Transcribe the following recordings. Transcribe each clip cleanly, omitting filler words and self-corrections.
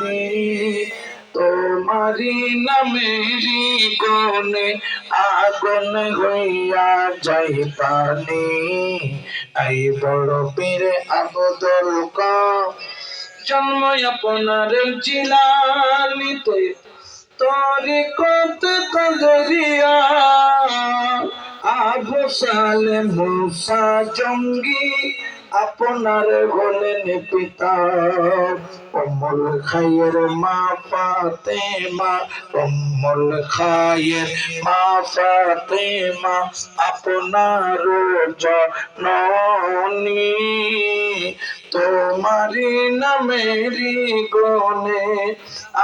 পানি তোমারি নামেরি গুণে আগুন হইয়া যায় পানি এই বড় পীর আব্দুল জন্ম আপনার জিলানিতে তরিকত কদরিয়া আবু সালে মুসা জঙ্গি আপনার হলেন পিতা উম্মুল খায়ের মা ফাতেমা উম্মুল খায়ের মা ফাতেমা আপনার জননী তোমারি নামেরি গুণে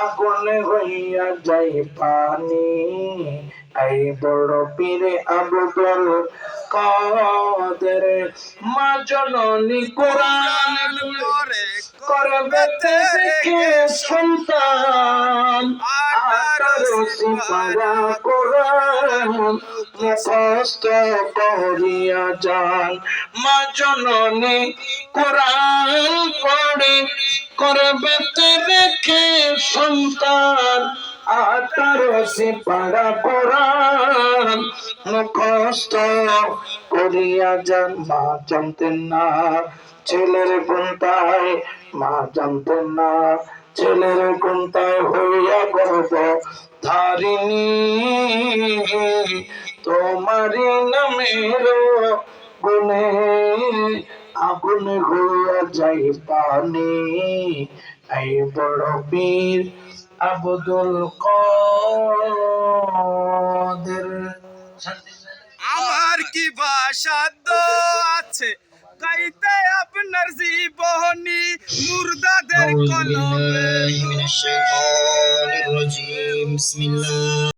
আগুন হইয়া যায় পানি এই বড় পীরে আব্দুল কাদের মা জননী কোরআন করবে দেখে সন্তান 18 সিপারা কোরআন মুখস্থ করিয়া যান মা জননী কোরআন পড়ে করবে দেখে সন্তান 18 সিপারা কোরআন মুখস্থ করিয়া যান মা জানতেন না ছেলের গুণতায় মা জানতেন না ছেলের গুণতায় হইয়া গর্ব ধারিণী তোমারি নামের গুণে আগুন হইয়া যাই পানি এই বড় পীর আব্দুল কাদের। আমার কি ভাষাদ্য আছে গাইতে আপনার জীবনী মুর্দাদের কলমে।